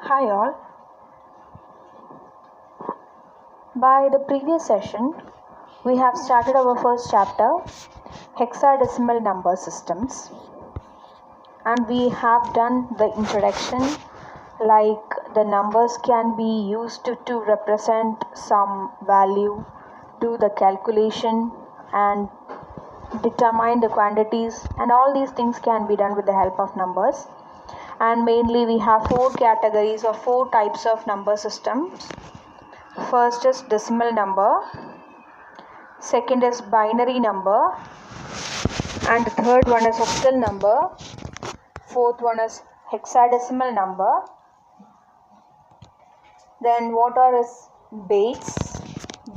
Hi all. By the previous session, we have started our first chapter, hexadecimal number systems, and we have done the introduction like the numbers can be used to represent some value, do the calculation and determine the quantities, and all these things can be done with the help of numbers. And mainly we have four categories or four types of number systems. First is decimal number, second is binary number, and the third one is octal number, fourth one is hexadecimal number. Then what are is base?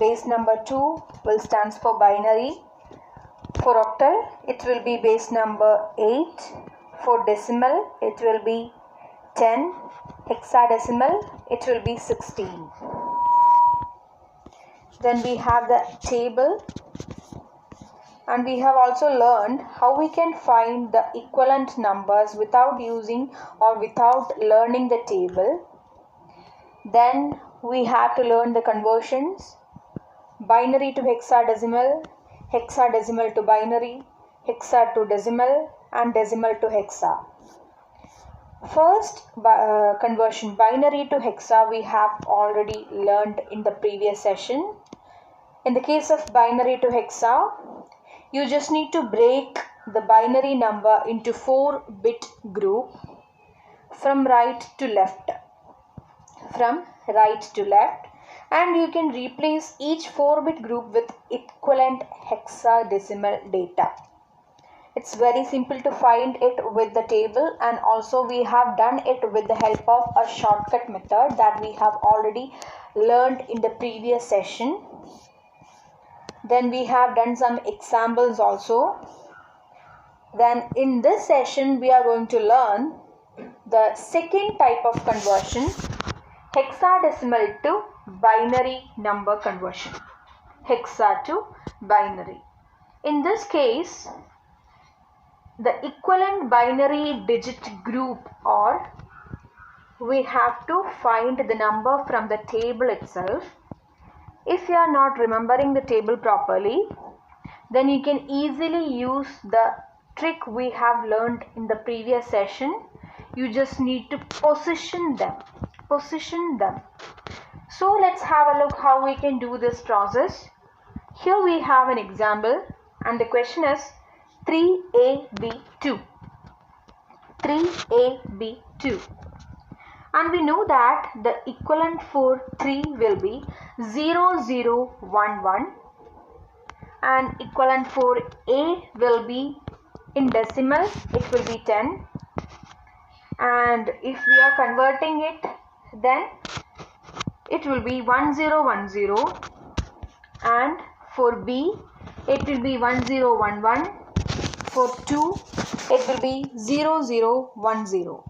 Base number 2 will stands for binary. For octal it will be base number 8. For decimal it will be 10. Hexadecimal it will be 16. Then we have the table, and we have also learned how we can find the equivalent numbers without using or without learning the table. Then we have to learn the conversions: binary to hexadecimal, hexadecimal to binary, hexa to decimal, and decimal to hexa. First conversion, binary to hexa, we have already learned in the previous session. In the case of binary to hexa, you just need to break the binary number into 4-bit group from right to left. And you can replace each 4-bit group with equivalent hexadecimal data. It's very simple to find it with the table, and also we have done it with the help of a shortcut method that we have already learned in the previous session. Then we have done some examples also. Then in this session we are going to learn the second type of conversion, hexadecimal to binary number conversion. Hexa to binary. In this case, the equivalent binary digit group, or we have to find the number from the table itself. If you are not remembering the table properly, then you can easily use the trick we have learned in the previous session. You just need to position them. So let's have a look how we can do this process. Here we have an example, and the question is 3AB2. 3AB2. And we know that the equivalent for 3 will be 0011, and equivalent for A will be, in decimal it will be 10, and if we are converting it, then it will be 1010, and for B it will be 1011, for 2 it will be 0010.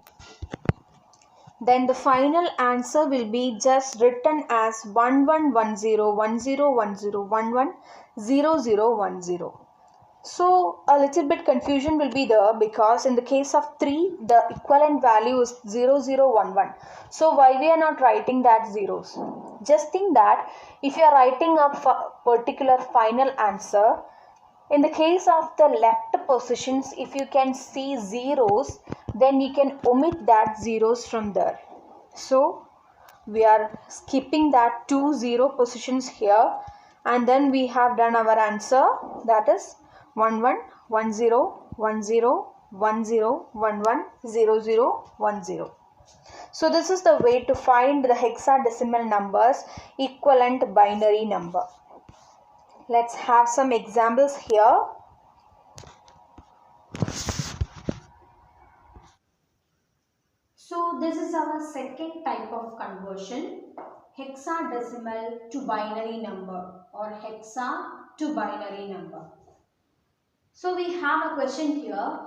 Then the final answer will be just written as 11101010110010. So a little bit confusion will be there, because in the case of 3 the equivalent value is 0011. So why we are not writing that zeros? Just think that if you are writing a particular final answer, in the case of the left positions, if you can see zeros, then you can omit that zeros from there. So we are skipping that 2 0 positions here, and then we have done our answer, that is 11101010110010. So this is the way to find the hexadecimal numbers equivalent binary number. Let's have some examples here. So this is our second type of conversion, hexadecimal to binary number, or hexa to binary number. So we have a question here,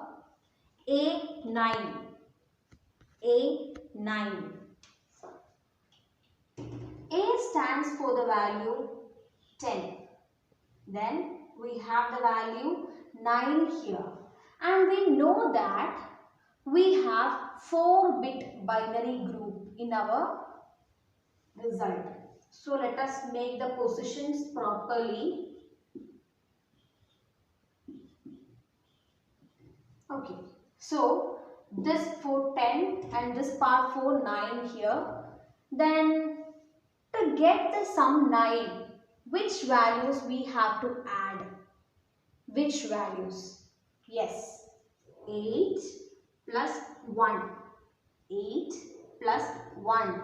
A9. A9. A stands for the value 10. Then we have the value 9 here. And we know that we have 4-bit binary group in our result. So let us make the positions properly. Okay, so this for 10 and this part for 9 here. Then to get the sum 9, which values we have to add? Which values? Yes, 8 plus 1. 8 plus 1.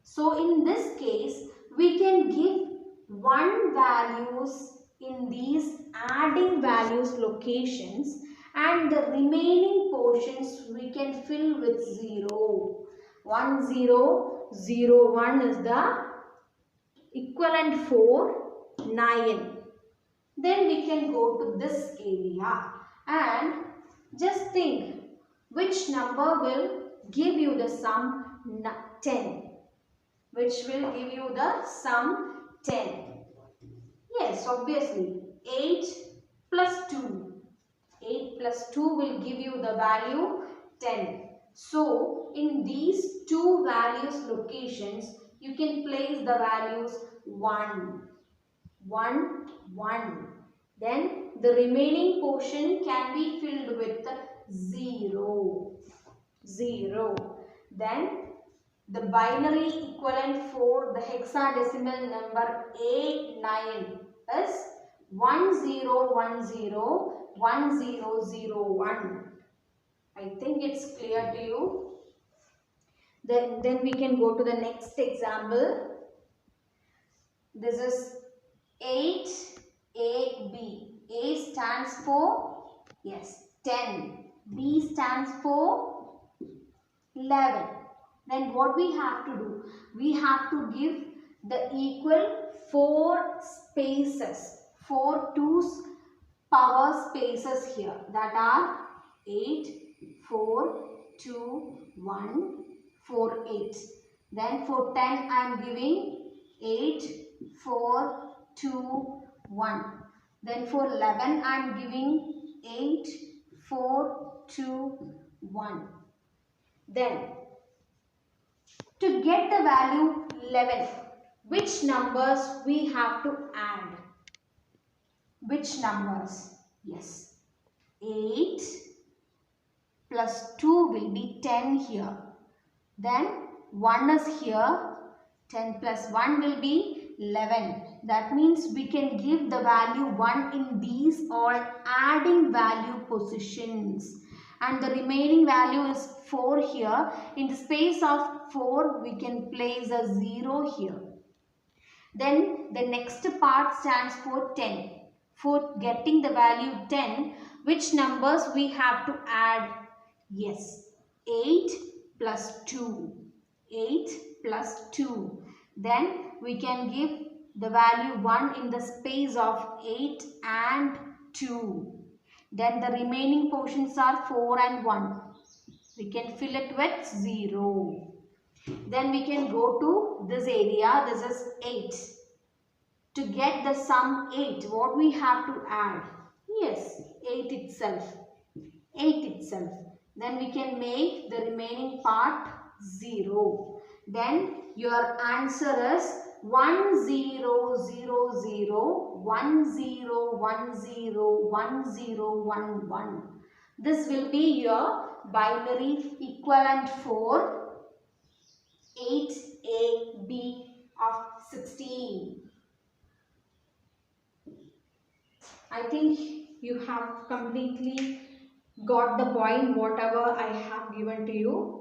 So in this case, we can give 1 values in these adding values locations, and the remaining portions we can fill with 0. 1 0 0 1 is the equivalent for 9. Then we can go to this area and just think which number will give you the sum 10. Which will give you the sum 10. Yes, obviously 8 plus 2. 8 plus 2 will give you the value 10. So in these two values locations, you can place the values 1. 1, 1. Then the remaining portion can be filled with 0. 0. Then the binary equivalent for the hexadecimal number A9 is 10101001. I think it's clear to you. Then we can go to the next example. This is 8AB. A stands for, yes, 10. B stands for 11. Then what we have to do? We have to give the equal 4 spaces, 4 2's power spaces here. That are 8, 4, 2, 1, 4, 8. Then for 10 I am giving 8, 4, 2, 1. Then for 11 I am giving 8, 4, 2, 1. Then to get the value 11, which numbers we have to add? Which numbers? Yes, 8 plus 2 will be 10 here. Then 1 is here. 10 plus 1 will be 11. That means we can give the value 1 in these all adding value positions. And the remaining value is 4 here. In the space of 4, we can place a 0 here. Then the next part stands for 10. For getting the value 10, which numbers we have to add? Yes, 8 plus 2. 8 plus 2. Then we can give the value 1 in the space of 8 and 2. Then the remaining portions are 4 and 1. We can fill it with 0. Then we can go to this area. This is 8. To get the sum 8, what we have to add? Yes, 8 itself. 8 itself. Then we can make the remaining part 0. Then your answer is 1010101011. This will be your binary equivalent for 8AB of 16. I think you have completely got the point whatever I have given to you.